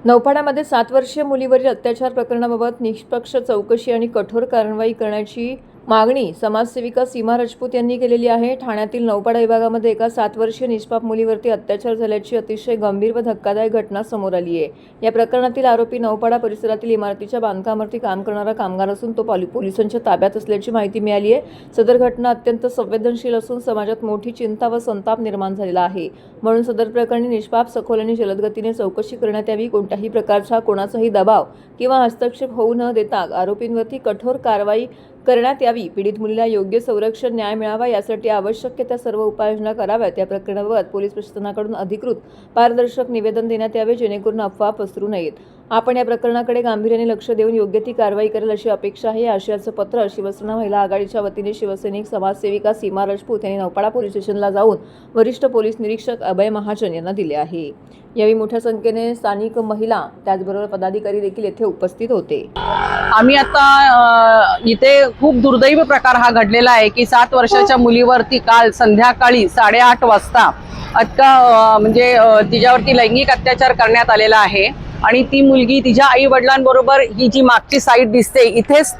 नौपाड्यामध्ये 7 वर्षीय मुलीवरील अत्याचार प्रकरणाबाबत निष्पक्ष चौकशी आणि कठोर कारवाई करण्याची मागणी समाजसेविका सीमा राजपूत यांनी केलेली आहे। ठाण्यातील नौपाडा विभागामध्ये एका 7 वर्षीय निष्पाप मुलीवरती अत्याचार झाल्याची अतिशय गंभीर व धक्कादायक घटना समोर आली आहे। या प्रकरणातील आरोपी नौपाडा परिसरातील इमारतीच्या बांधकामावरती काम करणारा कामगार असून तो पोलिसांच्या ताब्यात असल्याची माहिती मिळाली आहे। सदर घटना अत्यंत संवेदनशील असून समाजात मोठी चिंता व संताप निर्माण झालेला आहे। म्हणून सदर प्रकरणी निष्पाप सखोल आणि जलद गतीने चौकशी करण्यात यावी। कोणत्याही प्रकारचा कोणाचाही दबाव किंवा हस्तक्षेप होऊ न देता आरोपींवरती कठोर कारवाई करण्यात यावी। पीडित मुलीला योग्य संरक्षण न्याय मिळावा यासाठी आवश्यक त्या सर्व उपाययोजना कराव्यात। या प्रकरणाबाबत पोलीस प्रशासनाकडून अधिकृत पारदर्शक निवेदन देण्यात यावे जेणेकरून अफवा पसरू नयेत। आपण या प्रकरणाकडे गांभीर्याने लक्ष देऊन योग्य ती कारवाई करेल अशी अपेक्षा आहे। आशयाचं पत्र शिवसेना महिला आघाडीच्या वतीने शिवसैनिक समाजसेविका सीमा राजपूत यांनी नौपाडा पोलीस स्टेशनला जाऊन वरिष्ठ पोलीस निरीक्षक अभय महाजन यांना दिले आहे। यावेळी मोठ्या संख्येने स्थानिक महिला त्याचबरोबर पदाधिकारी देखील येथे उपस्थित होते। आम्ही आता इथे खूप दुर्दैवी प्रकार हा घडलेला आहे की 7 वर्षाच्या मुलीवरती काल संध्याकाळी 8:30 वाजता म्हणजे तिच्यावरती लैंगिक अत्याचार करण्यात आलेला आहे आणि ती मुलगी तिच्या आई वडिलांबरोबर ही जी मागची साईड दिसते इथेच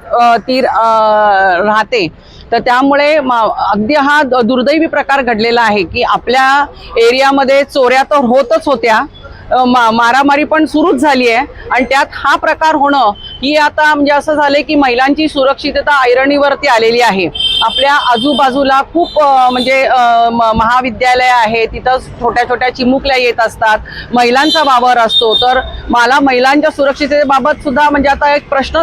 ती राहते। तर त्यामुळे अगदी हा दुर्दैवी प्रकार घडलेला आहे की आपल्या एरियामध्ये चोऱ्या तर होतच होत्या, मारामारी पण सुरूच झाली आहे आणि त्यात हा प्रकार होणं ही आता म्हणजे असं झालंय की महिलांची सुरक्षितता ऐरणीवरती आलेली आहे। आपल्या आजूबाजूला खूप म्हणजे महाविद्यालय आहे, तिथं छोट्या छोट्या चिमुकल्या येत असतात, महिलांचा वावर असतो। तर मला महिलांच्या सुरक्षिततेबाबत सुद्धा म्हणजे आता एक प्रश्न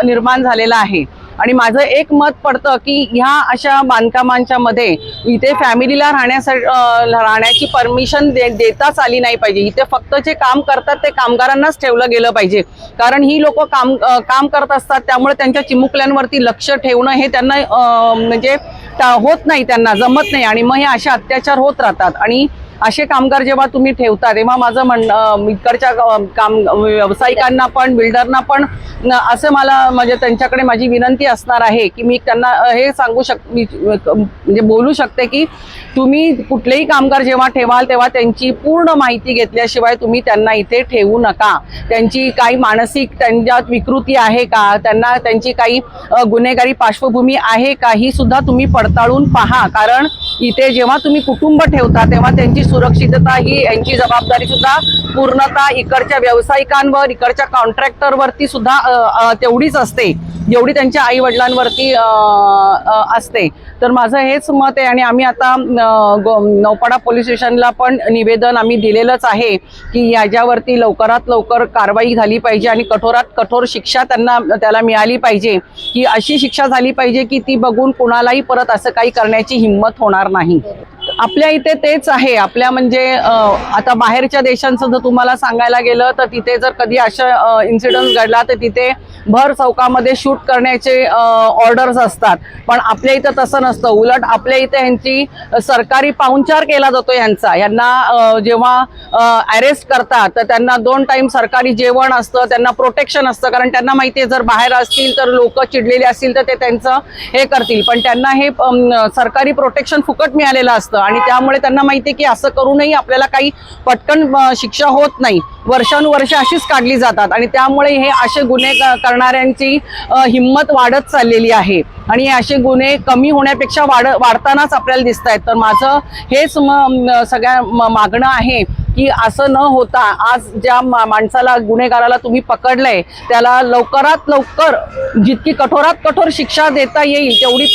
निर्माण झालेला आहे आणि माझं एक मत पडतं की ह्या अशा बांधकामांच्या मध्ये इथे फॅमिलीला राहण्याची परमिशन देताच आली नाही पाहिजे। इथे फक्त जे काम करतात ते कामगारांनाच ठेवलं गेलं पाहिजे, कारण ही लोक काम करत असतात त्यामुळे त्यांच्या चिमुकल्यांवरती लक्ष ठेवणं हे त्यांना म्हणजे होत नाही, त्यांना जमत नाही आणि मग हे असे अत्याचार होत राहतात। आणि असे कामगार जेव्हा तुम्ही ठेवता तेव्हा माझं म्हणणं इकडच्या व्यावसायिकांना पण बिल्डरना पण असं मला म्हणजे त्यांच्याकडे माझी विनंती असणार आहे की मी त्यांना हे सांगू म्हणजे बोलू शकते की तुम्ही कुठलेही कामगार जेव्हा ठेवाल तेव्हा त्यांची पूर्ण माहिती घेतल्याशिवाय तुम्ही त्यांना इथे ठेवू नका। त्यांची काही मानसिक त्यांच्यात विकृती आहे का, त्यांना त्यांची काही गुन्हेगारी पार्श्वभूमी आहे का ही सुद्धा तुम्ही पडताळून पहा, कारण इथे जेव्हा तुम्ही कुटुंब ठेवता तेव्हा त्यांची सुरक्षितता ही यांची जबाबदारी सुद्धा पूर्णतः इकडच्या व्यावसायिकांवर इकडच्या कॉन्ट्रॅक्टरवरती सुद्धा तेवढीच असते जेवढी त्यांच्या आई वडिलांवरती असते। तर माझं हेच मत आहे आणि आम्ही आता नौपाडा पोलीस स्टेशनला पण निवेदन आम्ही दिलेलंच आहे की याच्यावरती लवकरात लवकर कारवाई झाली पाहिजे आणि कठोरात कठोर शिक्षा त्याला मिळाली पाहिजे, की अशी शिक्षा झाली पाहिजे की ती बघून कुणालाही परत असं काही करण्याची हिंमत होणार नाही। आपल्या इथे तेच आहे, आपल्या म्हणजे आता बाहेरच्या देशांचं जर तुम्हाला सांगायला गेलं तर तिथे जर कधी अशा इन्सिडेंट घडला तर तिथे भर चौकामध्ये शूट करण्याचे ऑर्डर्स असतात, पण आपल्या इथं तसं नसतं। उलट आपल्या इथे यांची सरकारी पाहुणचार केला जातो यांना जेव्हा अरेस्ट करतात तर त्यांना 2 टाइम सरकारी जेवण असतं, त्यांना प्रोटेक्शन असतं, कारण त्यांना माहिती आहे जर बाहेर असतील तर लोक चिडलेले असतील तर ते त्यांचं हे करतील, पण त्यांना हे सरकारी प्रोटेक्शन फुकट मिळालेलं असतं आणि त्यामुळे त्यांना माहिती आहे की असं करूनही आपल्याला काही पटकन शिक्षा होत नाही, वर्षानुवर्ष अशीच काढली जातात आणि त्यामुळे हे असे गुन्हे करणाऱ्यांची हिंमत वाढत चाललेली आहे आणि असे गुन्हे कमी होण्यापेक्षा वाढतानाच आपल्याला दिसत आहेत। तर माझं हेच सगळ्या मागणं आहे की असं न होता आज ज्या माणसाला गुन्हेगाराला तुम्ही पकडलंय त्याला लवकरात लवकर जितकी कठोरात कठोर शिक्षा देता येईल तेवढी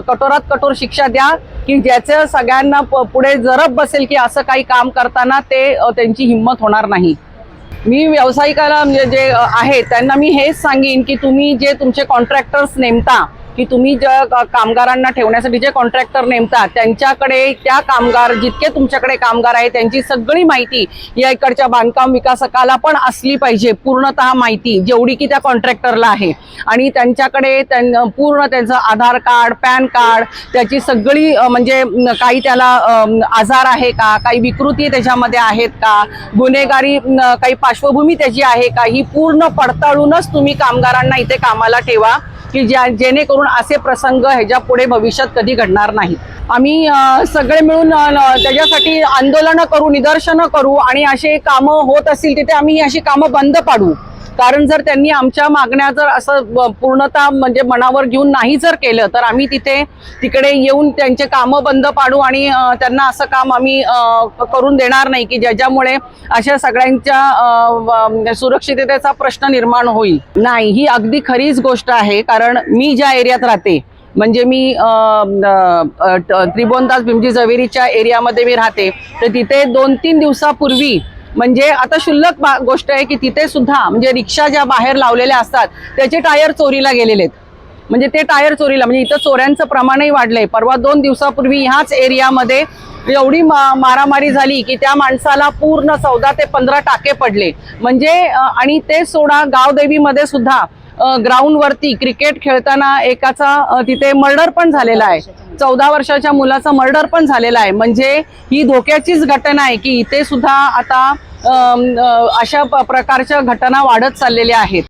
कठोरात कठोर शिक्षा द्या की ज्याचं सगळ्यांना पुढे जरब बसेल की असं काही काम करताना त्यांची हिंमत होणार नाही। मी व्यावसायिकाला म्हणजे जे आहे त्यांना मी हेच सांगेन की तुम्ही जे तुमचे कॉन्ट्रॅक्टर्स नेमता की तुम्ही ज्या कामगारांना ठेवण्यासाठी जे कॉन्ट्रॅक्टर नेमतात त्यांच्याकडे त्या कामगार जितके तुमच्याकडे कामगार आहेत त्यांची सगळी माहिती या इकडच्या बांधकाम विकासकाला पण असली पाहिजे, पूर्णतः माहिती जेवढी की त्या कॉन्ट्रॅक्टरला आहे आणि त्यांच्याकडे पूर्ण त्यांचं आधार कार्ड, पॅन कार्ड, त्याची सगळी म्हणजे काही त्याला आजार आहे का, काही विकृती त्याच्यामध्ये आहेत का, गुन्हेगारी काही पार्श्वभूमी त्याची आहे का, ही पूर्ण पडताळूनच तुम्ही कामगारांना इथे कामाला ठेवा की जेणेकरून जेणेकरून असे प्रसंग ह्याच्या पुढे भविष्यात कधी घडणार नाहीत. आम्ही सगळे मिळून त्याच्यासाठी आंदोलनं करू, निदर्शनं करू आणि असे कामं होत असतील तिथे आम्ही अशी कामं बंद पाडू. कारण जर त्यांनी आमच्या मागण्या जर असं पूर्णतः म्हणजे मनावर घेऊन नाही जर केलं तर आम्ही तिकडे येऊन त्यांचे कामं बंद पाडू आणि त्यांना असं काम आम्ही करून देणार नाही की ज्याच्यामुळे अशा सगळ्यांच्या सुरक्षिततेचा प्रश्न निर्माण होईल. नाही, ही अगदी खरीच गोष्ट आहे. कारण मी ज्या एरियात राहते म्हणजे मी त्रिभुवनदास भीमजी जवेरीच्या एरियामध्ये मी राहते, तर तिथे 2-3 दिवसापूर्वी म्हणजे आता शुल्लक गोष्ट आहे की तिथे सुद्धा म्हणजे रिक्षा ज्या बाहेर लावलेल्या असतात त्याचे टायर चोरीला गेलेले आहेत. म्हणजे ते टायर चोरीला म्हणजे इथं चोऱ्यांचं प्रमाणही वाढलंय. परवा 2 दिवसापूर्वी ह्याच एरियामध्ये एवढी मारामारी झाली की त्या माणसाला पूर्ण 14 ते 15 टाके पडले. म्हणजे आणि ते सोडा गावदेवीमध्ये सुद्धा ग्राउंडवरती क्रिकेट खेळताना एकाचा तिथे मर्डर पण झालेला आहे. 14 वर्षाच्या मुलाचा मर्डर पण झालेला आहे. म्हणजे ही धोक्याचीच घटना आहे की इथे सुद्धा आता अशा प्रकारच्या घटना वाढत चाललेल्या आहेत.